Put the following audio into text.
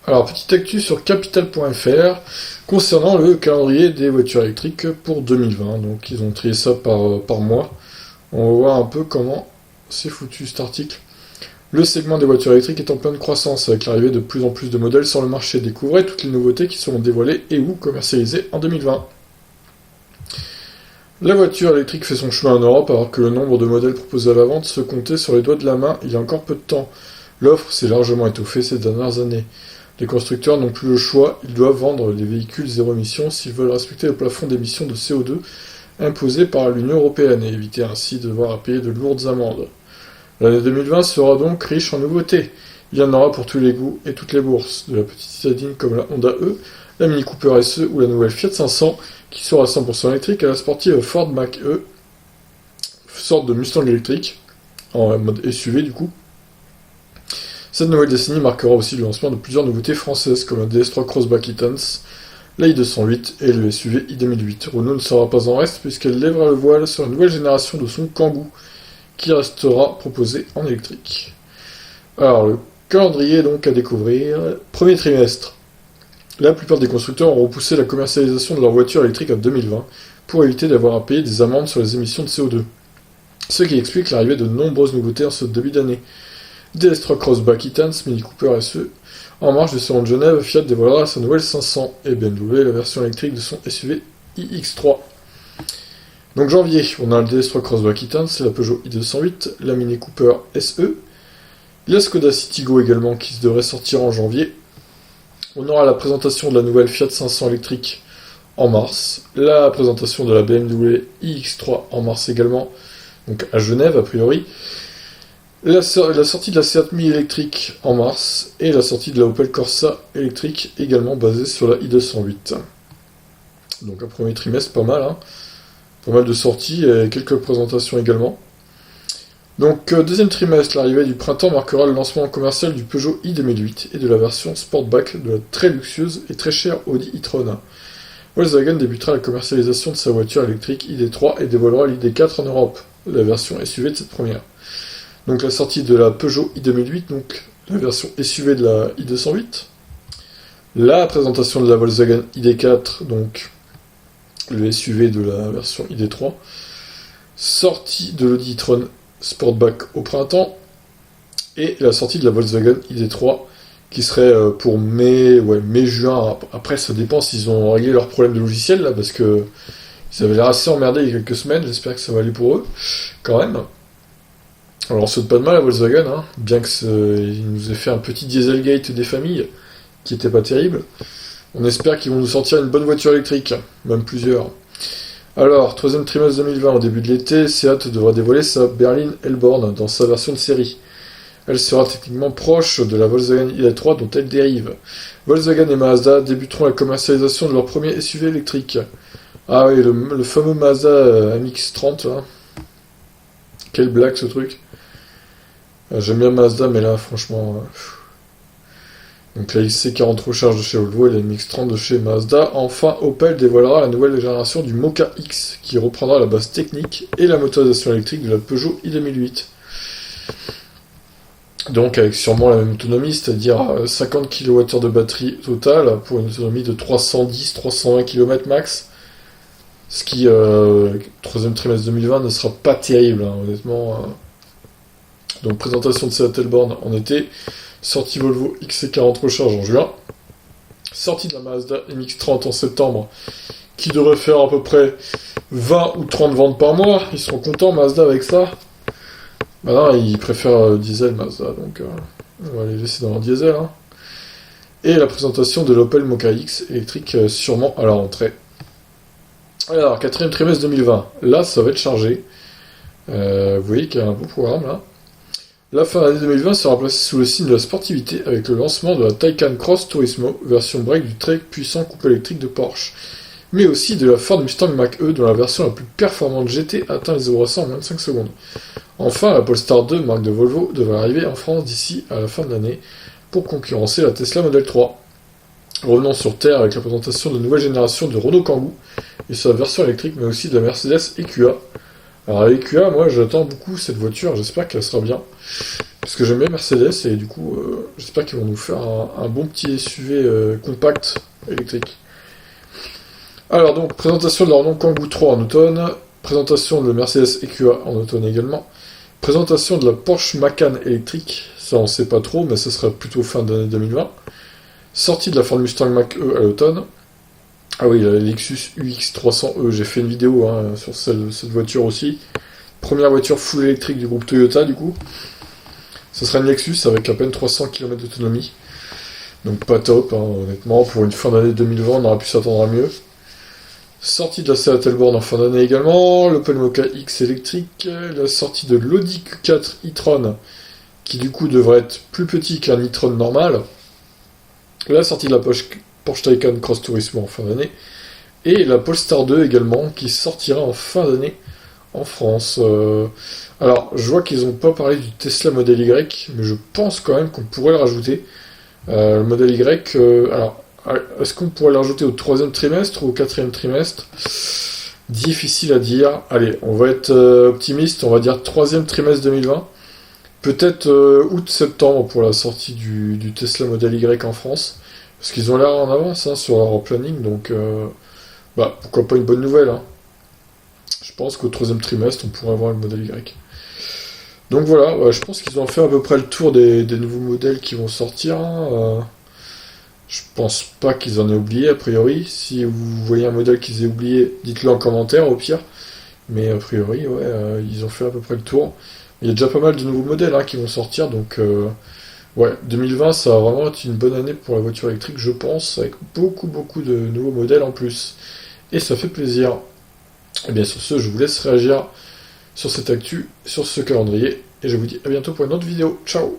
Alors, petite actu sur capital.fr concernant le calendrier des voitures électriques pour 2020. Donc, ils ont trié ça par mois. On va voir un peu comment c'est foutu cet article. Le segment des voitures électriques est en pleine croissance avec l'arrivée de plus en plus de modèles sur le marché. Découvrez toutes les nouveautés qui seront dévoilées et ou commercialisées en 2020. La voiture électrique fait son chemin en Europe alors que le nombre de modèles proposés à la vente se comptait sur les doigts de la main il y a encore peu de temps. L'offre s'est largement étoffée ces dernières années. Les constructeurs n'ont plus le choix, ils doivent vendre des véhicules zéro émission s'ils veulent respecter le plafond d'émissions de CO2 imposé par l'Union européenne et éviter ainsi de devoir payer de lourdes amendes. L'année 2020 sera donc riche en nouveautés. Il y en aura pour tous les goûts et toutes les bourses, de la petite citadine comme la Honda E, la Mini Cooper SE ou la nouvelle Fiat 500 qui sera 100% électrique à la sportive Ford Mach-E, sorte de Mustang électrique, en mode SUV du coup. Cette nouvelle décennie marquera aussi le lancement de plusieurs nouveautés françaises comme la DS3 Crossback E-Tense, la i208 et le SUV i2008. Renault ne sera pas en reste puisqu'elle lèvera le voile sur une nouvelle génération de son Kangoo qui restera proposé en électrique. Alors le calendrier donc à découvrir. Premier trimestre. La plupart des constructeurs ont repoussé la commercialisation de leurs voitures électriques à 2020 pour éviter d'avoir à payer des amendes sur les émissions de CO2. Ce qui explique l'arrivée de nombreuses nouveautés en ce début d'année. DS3 Crossback E-Tense, Mini Cooper SE. En marge du salon de Genève, Fiat dévoilera sa nouvelle 500 et BMW la version électrique de son SUV iX3. Donc janvier, on a le DS3 Crossback E-Tense, la Peugeot i208, la Mini Cooper SE, la Skoda Citigo également qui devrait sortir en janvier. On aura la présentation de la nouvelle Fiat 500 électrique en mars, la présentation de la BMW iX3 en mars également, donc à Genève a priori, la sortie de la Seat Mii électrique en mars, et la sortie de la Opel Corsa électrique également basée sur la i208. Donc un premier trimestre pas mal, hein. Pas mal de sorties et quelques présentations également. Donc deuxième trimestre, l'arrivée du printemps marquera le lancement commercial du Peugeot i2008 et de la version Sportback de la très luxueuse et très chère Audi e-tron. Volkswagen débutera la commercialisation de sa voiture électrique ID3 et dévoilera l'ID4 en Europe, la version SUV de cette première. Donc la sortie de la Peugeot i2008, donc la version SUV de la i208. La présentation de la Volkswagen ID4, donc le SUV de la version ID3. Sortie de l'Audi e-tron Sportback au printemps. Et la sortie de la Volkswagen ID3 qui serait pour mai-juin. Après, ça dépend s'ils ont réglé leurs problèmes de logiciel là, parce que ils avaient l'air assez emmerdés il y a quelques semaines. J'espère que ça va aller pour eux, quand même. Alors on saute pas de mal à Volkswagen, hein, bien qu'il nous ait fait un petit Dieselgate des familles, qui était pas terrible. On espère qu'ils vont nous sortir une bonne voiture électrique, même plusieurs. Alors, troisième trimestre 2020, au début de l'été, Seat devra dévoiler sa berline Elborn dans sa version de série. Elle sera techniquement proche de la Volkswagen ID3 dont elle dérive. Volkswagen et Mazda débuteront la commercialisation de leur premier SUV électrique. Ah oui, le fameux Mazda MX-30, là. Quelle blague ce truc. J'aime bien Mazda, mais là, franchement... Donc la XC40 recharge de chez Volvo et la MX-30 de chez Mazda. Enfin, Opel dévoilera la nouvelle génération du Mokka X, qui reprendra la base technique et la motorisation électrique de la Peugeot i2008. Donc avec sûrement la même autonomie, c'est-à-dire 50 kWh de batterie totale, pour une autonomie de 310-320 km max. Ce qui, troisième trimestre 2020, ne sera pas terrible, hein, honnêtement. Donc présentation de Seat Elborn en été, sortie Volvo XC40 recharge en juin, sortie de la Mazda MX-30 en septembre, qui devrait faire à peu près 20 ou 30 ventes par mois. Ils seront contents Mazda avec ça. Maintenant ils préfèrent diesel Mazda, donc on va les laisser dans leur diesel. Hein. Et la présentation de l'Opel Mokka X électrique sûrement à la rentrée. Alors, quatrième trimestre 2020, là ça va être chargé. Vous voyez qu'il y a un beau programme là. La fin de l'année 2020 sera placée sous le signe de la sportivité avec le lancement de la Taycan Cross Turismo, version break du très puissant coupe électrique de Porsche, mais aussi de la Ford Mustang Mach-E dont la version la plus performante GT atteint les 0 à 100 en moins de 5 secondes. Enfin, la Polestar 2, marque de Volvo, devrait arriver en France d'ici à la fin de l'année pour concurrencer la Tesla Model 3. Revenons sur Terre avec la présentation de nouvelle génération de Renault Kangoo et sa version électrique, mais aussi de la Mercedes EQA. Alors la EQA, moi j'attends beaucoup cette voiture, j'espère qu'elle sera bien. Parce que j'aime bien Mercedes et du coup, j'espère qu'ils vont nous faire un bon petit SUV compact électrique. Alors donc, présentation de leur nom Kangoo 3 en automne, présentation de la Mercedes EQA en automne également, présentation de la Porsche Macan électrique, ça on sait pas trop, mais ce sera plutôt fin d'année 2020, sortie de la Ford Mustang Mach-E à l'automne. Ah oui, la Lexus UX300E, j'ai fait une vidéo sur cette voiture aussi. Première voiture full électrique du groupe Toyota du coup. Ce sera une Lexus avec à peine 300 km d'autonomie. Donc pas top, honnêtement. Pour une fin d'année 2020, on aurait pu s'attendre à mieux. Sortie de la Seat Elborn en fin d'année également. L'Opel Mokka X électrique. La sortie de l'Audi Q4 e-tron, qui du coup devrait être plus petit qu'un e-tron normal. La sortie de la Porsche Taycan Cross Turismo en fin d'année. Et la Polestar 2 également, qui sortira en fin d'année en France. Alors, je vois qu'ils n'ont pas parlé du Tesla Model Y, mais je pense quand même qu'on pourrait le rajouter. Le Model Y, alors, est-ce qu'on pourrait le rajouter au troisième trimestre ou au quatrième trimestre? Difficile à dire. Allez, on va être optimiste, on va dire troisième trimestre 2020. Peut-être août-septembre pour la sortie du Tesla Model Y en France. Parce qu'ils ont l'air en avance sur leur planning, donc pourquoi pas une bonne nouvelle. Je pense qu'au troisième trimestre, on pourrait avoir le Model Y. Donc voilà, je pense qu'ils ont fait à peu près le tour des nouveaux modèles qui vont sortir. Je pense pas qu'ils en aient oublié, a priori. Si vous voyez un modèle qu'ils aient oublié, dites-le en commentaire au pire. Mais a priori, ils ont fait à peu près le tour. Il y a déjà pas mal de nouveaux modèles qui vont sortir, donc 2020, ça va vraiment être une bonne année pour la voiture électrique, je pense, avec beaucoup, beaucoup de nouveaux modèles en plus. Et ça fait plaisir. Et bien sur ce, je vous laisse réagir sur cette actu, sur ce calendrier, et je vous dis à bientôt pour une autre vidéo. Ciao!